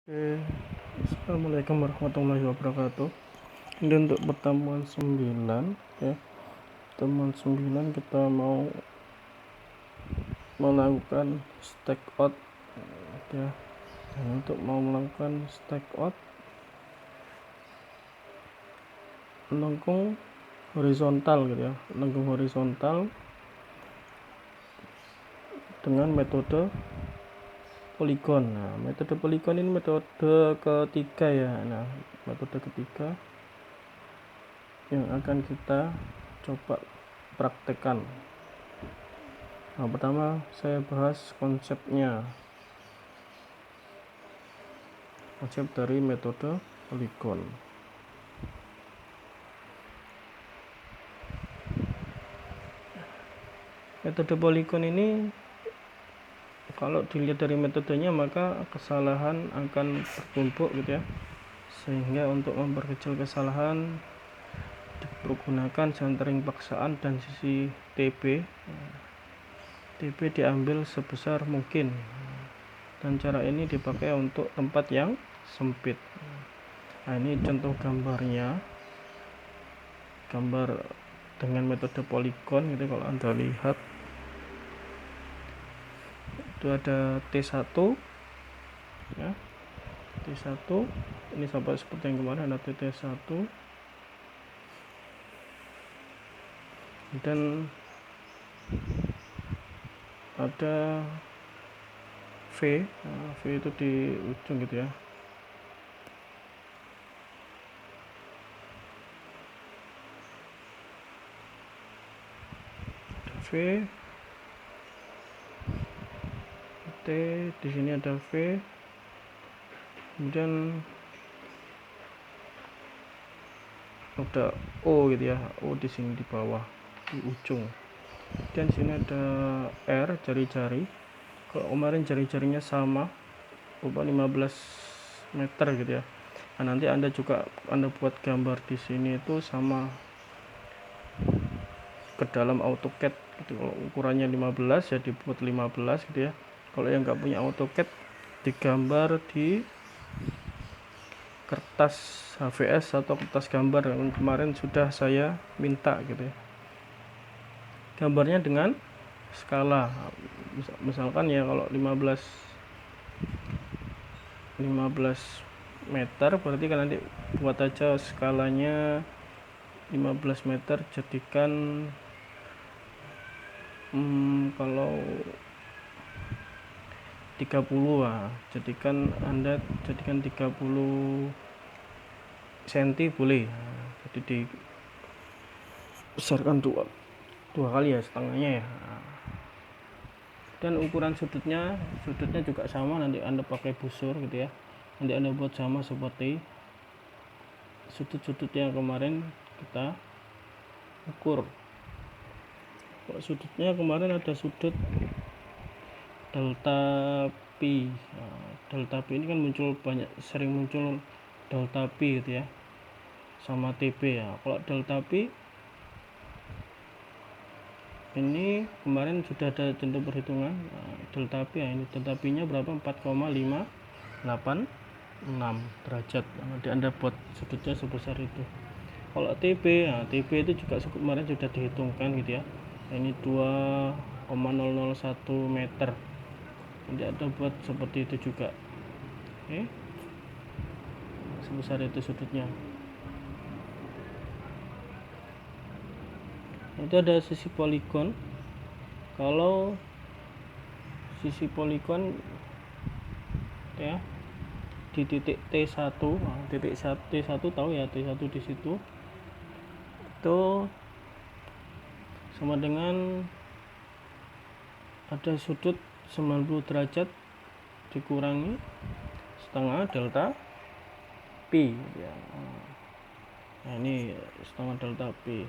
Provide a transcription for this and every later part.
Oke, Assalamualaikum warahmatullahi wabarakatuh. Ini untuk pertemuan 9 ya. Pertemuan 9 kita mau melakukan stack out ya. Dan untuk mau melakukan stack out melengkung horizontal gitu ya. Melengkung horizontal dengan metode polygon. Nah, metode polygon ini metode ketiga ya. Nah, metode ketiga yang akan kita coba praktekkan. Nah, pertama saya bahas konsepnya. Konsep dari metode polygon. Metode polygon ini kalau dilihat dari metodenya maka kesalahan akan bertumpuk gitu ya. Sehingga untuk memperkecil kesalahan dipergunakan centering paksaan dan sisi TB. TB diambil sebesar mungkin. Dan cara ini dipakai untuk tempat yang sempit. Nah, ini contoh gambarnya. Gambar dengan metode polygon gitu kalau Anda lihat. Itu ada T1 ya. T1 ini sampai seperti yang kemarin ada T1 dan ada V. Nah, V itu di ujung gitu ya. V T di sini ada V, kemudian ada O gitu ya, O di sini di bawah di ujung, dan sini ada R jari-jari. Kalau kemarin jari-jarinya sama berupa 15 meter gitu ya. Nah, nanti Anda buat gambar di sini itu sama ke dalam AutoCAD gitu. Kalau ukurannya 15 ya dibuat 15 gitu ya. Kalau yang nggak punya AutoCAD digambar di kertas HVS atau kertas gambar yang kemarin sudah saya minta gitu ya. Gambarnya dengan skala misalkan ya kalau 15 meter berarti kan nanti buat aja skalanya 15 meter jadikan kalau 30 jadikan 30 cm boleh. Jadi dibesarkan dua kali ya setengahnya ya. Dan ukuran sudutnya juga sama, nanti Anda pakai busur gitu ya. Nanti Anda buat sama seperti sudut-sudut yang kemarin kita ukur. Kalau sudutnya kemarin ada sudut delta pi. Nah, delta pi ini kan sering muncul delta pi gitu ya, sama TB ya. Kalau delta pi ini kemarin sudah ada contoh perhitungan. Delta pi ya, ini delta pi nya berapa? 4,586 derajat. Nanti Anda buat sudutnya sebesar itu. Kalau TB, TB itu juga kemarin sudah dihitungkan gitu ya. Ini 2,001 meter. Nanti Anda buat seperti itu juga. Oke. Sebesar itu sudutnya. Itu ada sisi poligon. Kalau sisi poligon ya di titik T1, titik T1 tahu ya, T1 di situ itu sama dengan ada sudut 90 derajat dikurangi setengah delta pi ya. Nah, ini setengah delta pi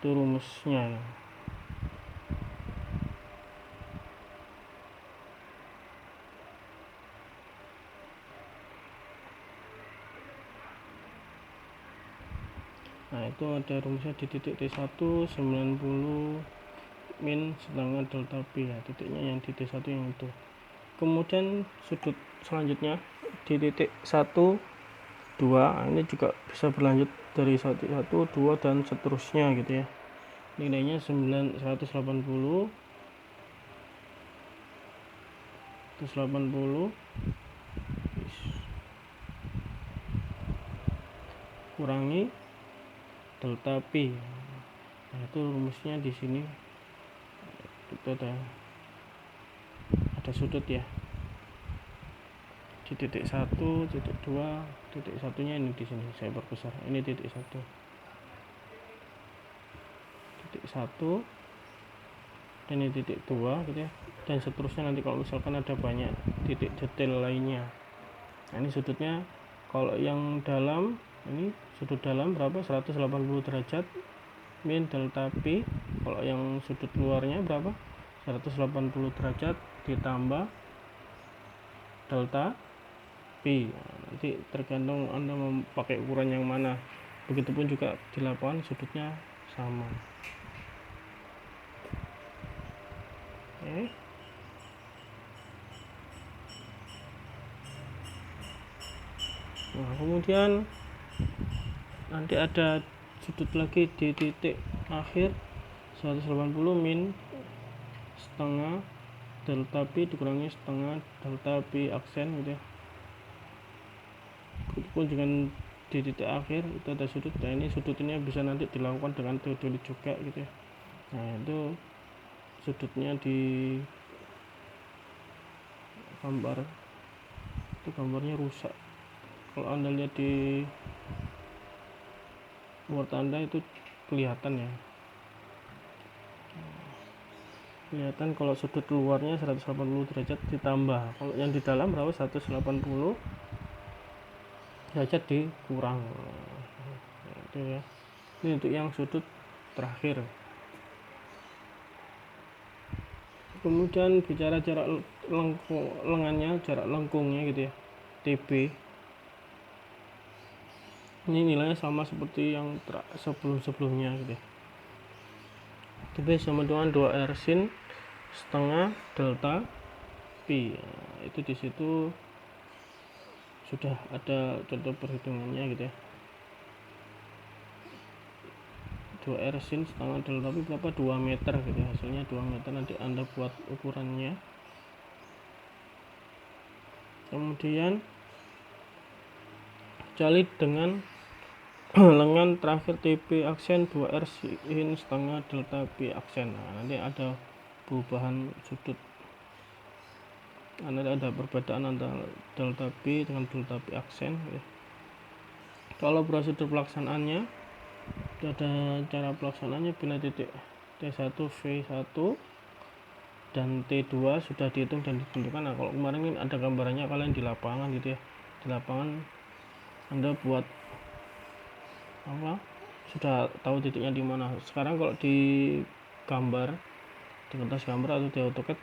itu rumusnya. Nah, itu ada rumusnya di titik T1 90 min setengah delta pi ya, titiknya yang di T1 yang itu. kemudian sudut selanjutnya di titik 1 2, ini juga bisa berlanjut dari 1 2 dan seterusnya gitu ya. Nilainya 180 kurangi delta P. Nah, itu rumusnya di sini itu ada sudut ya. Di titik 1, titik 2, titik satunya ini di sini saya perbesar. Ini titik 1. Titik 1 dan ini titik 2 gitu ya. Dan seterusnya nanti kalau misalkan ada banyak titik detail lainnya. Nah, ini sudutnya kalau yang dalam ini sudut dalam berapa? 180 derajat min delta P. Kalau yang sudut luarnya berapa? 180 derajat ditambah delta P. Nah, nanti tergantung Anda memakai ukuran yang mana. Begitupun juga di lapangan sudutnya sama. Oke. Nah, kemudian nanti ada sudut lagi di titik akhir 180 min setengah delta P dikurangi setengah delta P aksen gitu ya. Pun dengan di titik akhir itu ada sudut. Nah, ini sudut ini bisa nanti dilakukan dengan teodolit juga gitu ya. Nah, itu sudutnya di gambar itu gambarnya rusak. Kalau Anda lihat di Word Anda itu kelihatan ya. Kelihatan kalau sudut luarnya 180 derajat ditambah. Kalau yang di dalam berapa? 180 derajat dikurang. Nah, itu ya. Ini untuk yang sudut terakhir. Kemudian bicara jarak lengannya, jarak lengkungnya gitu ya, TB. Ini nilainya sama seperti yang sebelum-sebelumnya gitu ya. TB sama dengan 2 R sin setengah delta P. Nah, itu di situ sudah ada contoh perhitungannya gitu ya. 2 R sin setengah delta P berapa? 2 meter gitu ya. Hasilnya 2 meter. Nanti Anda buat ukurannya. Kemudian cari dengan lengan terakhir TP aksen 2R sin setengah delta P aksen. Nah, nanti ada perubahan sudut. Nanti ada perbedaan antara delta P dengan delta P aksen ya. Kalau prosedur pelaksanaannya itu ada cara pelaksanaannya bila titik T1 V1 dan T2 sudah dihitung dan ditentukan. Nah, kalau kemarin ini ada gambarannya kalian di lapangan gitu ya. Di lapangan Anda buat apa? Sudah tahu titiknya di mana. Sekarang kalau di gambar di kertas gambar atau di AutoCAD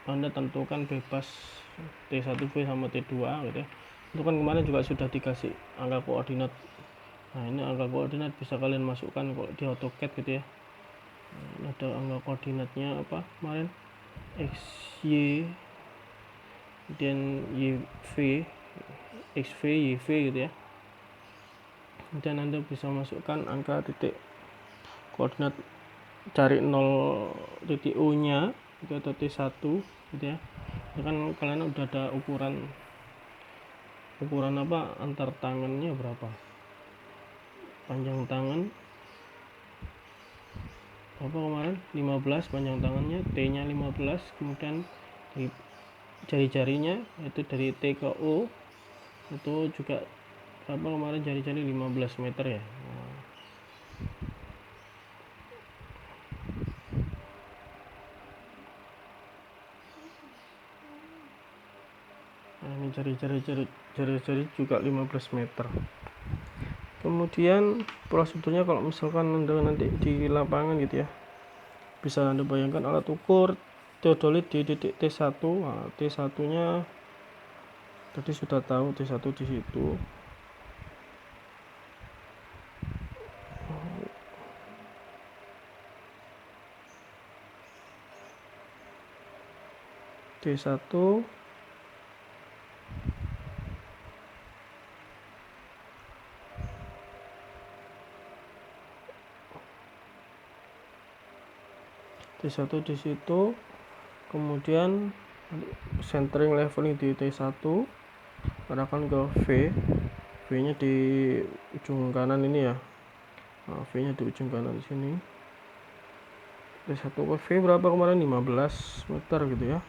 Anda tentukan bebas T1V sama T2 gitu ya. Itu kan kemarin juga sudah dikasih angka koordinat. Nah, ini angka koordinat bisa kalian masukkan kalau di AutoCAD gitu ya. Nah, ini ada angka koordinatnya apa kemarin, X, Y, dan YV, XV, YV gitu ya. Dan Anda bisa masukkan angka titik koordinat, cari 0 titik U nya itu atau T1 gitu ya. Itu kan kalian udah ada ukuran apa antar tangannya berapa, panjang tangan apa kemarin 15 panjang tangannya, T nya 15, kemudian di jari-jarinya itu dari T ke O itu juga berapa kemarin, jari-jari 15 meter ya. Nah, ini jari-jari juga 15 meter. Kemudian prosedurnya kalau misalkan Anda nanti di lapangan gitu ya, bisa Anda bayangkan alat ukur teodolit di titik T1. Nah, T1 nya tadi sudah tahu, T1 di situ. T1 T1 di situ, kemudian centering leveling di T1, arahkan ke V nya di ujung kanan ini ya. Nah, V nya di ujung kanan sini. T1 ke V berapa kemarin, 15 meter gitu ya.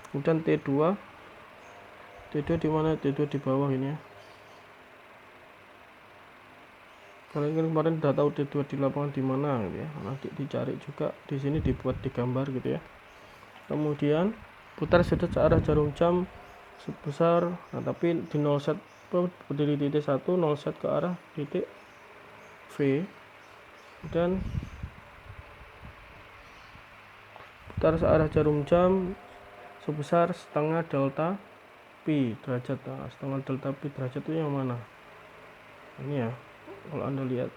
Kemudian T2 di mana? T2 di bawah ini ya. Kalian kemarin udah tahu T2 di lapangan di mana gitu ya. Nanti dicari juga di sini, dibuat di gambar gitu ya. Kemudian putar sudut searah jarum jam sebesar, nah tapi di 0 set berdiri di T1, 0 set ke arah titik V, dan putar searah jarum jam sebesar setengah delta pi derajat. Nah, setengah delta pi derajat itu yang mana? Ini ya, kalau Anda lihat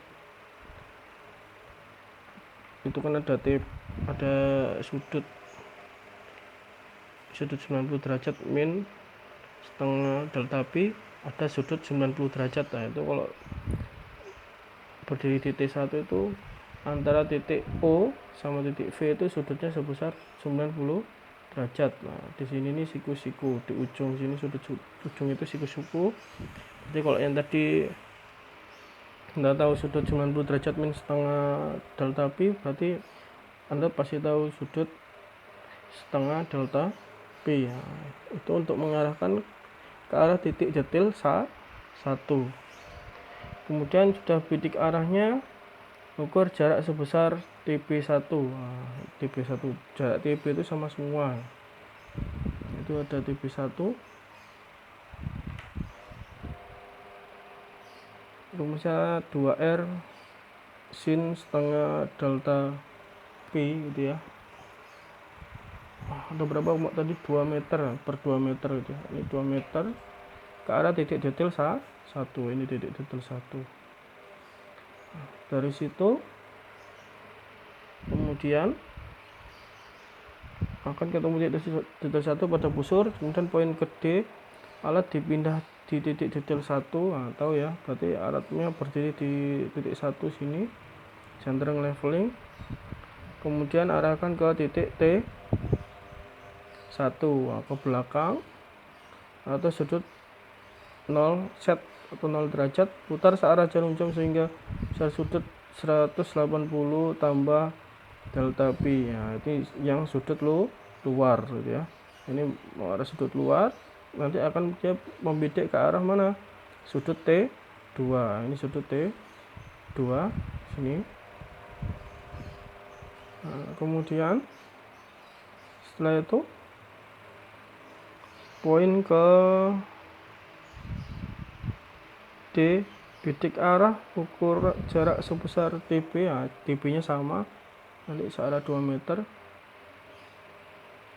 itu kan ada sudut 90 derajat min setengah delta pi, ada sudut 90 derajat. Nah itu kalau berdiri di T1 itu antara titik O sama titik V itu sudutnya sebesar 90 derajat. Nah di sini nih siku-siku, di ujung sini ujung itu siku-siku. Jadi kalau yang tadi Anda tahu sudut 90 derajat min setengah delta pi, berarti Anda pasti tahu sudut setengah delta pi. Nah, itu untuk mengarahkan ke arah titik detil 1. Kemudian sudah bidik arahnya, ukur jarak sebesar TB1. Nah, TB1 jarak TB itu sama semua. Itu ada TB1. Rumusnya 2R sin setengah delta P gitu ya. Ada berapa tadi? 2 meter per 2 meter gitu ya. Ini 2 meter ke arah titik detil 1. Ini titik detil 1. Dari situ kemudian akan ketemu titik detil 1 pada busur. Kemudian poin ke D, alat dipindah di titik detil 1. Nah, tahu ya, berarti alatnya berdiri di titik 1 sini, centering leveling. Kemudian arahkan ke titik T1 ke belakang atau sudut 0 set atau 0 derajat, putar searah jarum jam sehingga besar sudut 180 tambah delta pi. Nah, ini yang sudut luar gitu ya. Ini mau arah sudut luar, nanti akan dia membidik ke arah mana? Sudut T2. Ini sudut T2 sini. Nah, kemudian setelah itu poin ke D, bidik arah, ukur jarak sebesar TB. Nah, TB nya sama, nanti searah 2 meter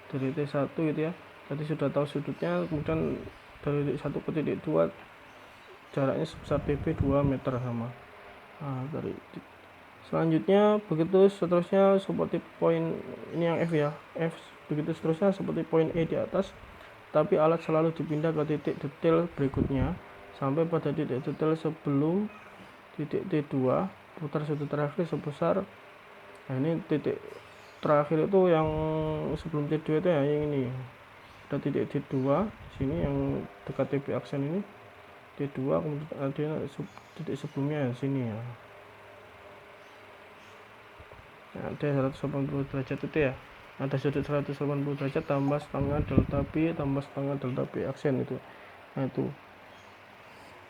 dari T1 gitu ya. Tadi sudah tahu sudutnya, kemudian dari titik 1 ke titik 2 jaraknya sebesar TB 2 meter sama. Nah, dari selanjutnya begitu seterusnya seperti poin ini yang F ya, F begitu seterusnya seperti poin E di atas, tapi alat selalu dipindah ke titik detil berikutnya sampai pada titik detil sebelum titik T2, putar sudut terakhir sebesar, nah ini titik terakhir itu yang sebelum T2 itu ya, yang ini ada titik T2 sini yang dekat TB aksen ini T2, kemudian ada titik sebelumnya sini ya. Nah, ada 180 derajat itu ya, ada sudut 180 derajat tambah setengah delta pi tambah setengah delta pi aksen itu. Nah itu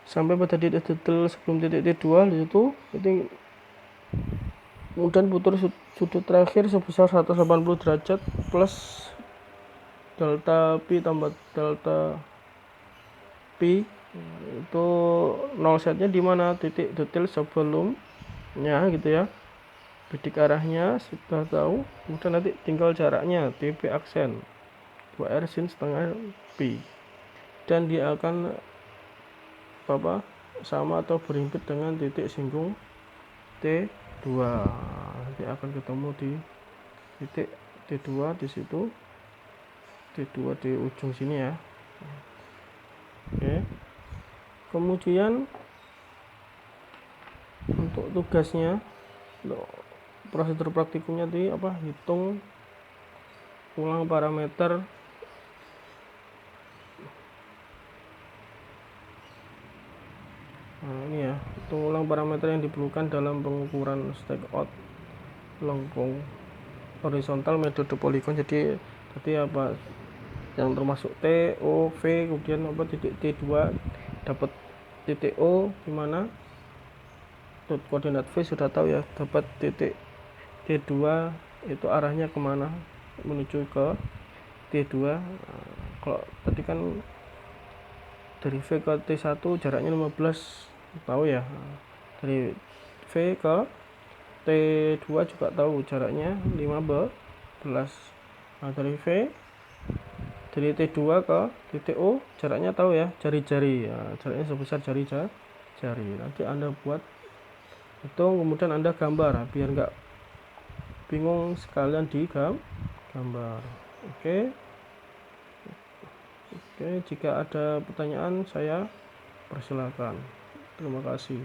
sampai pada titik detil sebelum titik T2 di situ, itu kemudian putar sudut terakhir sebesar 180 derajat plus delta pi tambah delta pi. Itu 0 setnya di mana? Titik detil sebelumnya gitu ya. Bidik arahnya sudah tahu, kemudian nanti tinggal jaraknya TB aksen 2R sin setengah pi, dan dia akan sama atau berhimpit dengan titik singgung T2. Nanti akan ketemu di titik T2 di situ, T2 di ujung sini ya. Oke. Kemudian untuk tugasnya, untuk prosedur praktikumnya di hitung ulang parameter ini ya, hitung ulang parameter yang diperlukan dalam pengukuran stakeout lengkung horizontal metode polygon. Jadi yang termasuk T, O, V, kemudian titik T2 dapat titik O gimana, koordinat V sudah tahu ya, dapat titik T2 itu arahnya kemana, menuju ke T2. Kalau tadi kan dari V ke T1 jaraknya 15, tahu ya. Dari V ke T2 juga tahu jaraknya 15. Nah, dari T2 ke titik O jaraknya tahu ya, jari-jari ya, jaraknya sebesar jari. Nanti Anda buat hitung, kemudian Anda gambar biar nggak bingung, sekalian di gambar. Oke, jika ada pertanyaan saya persilakan. Terima kasih.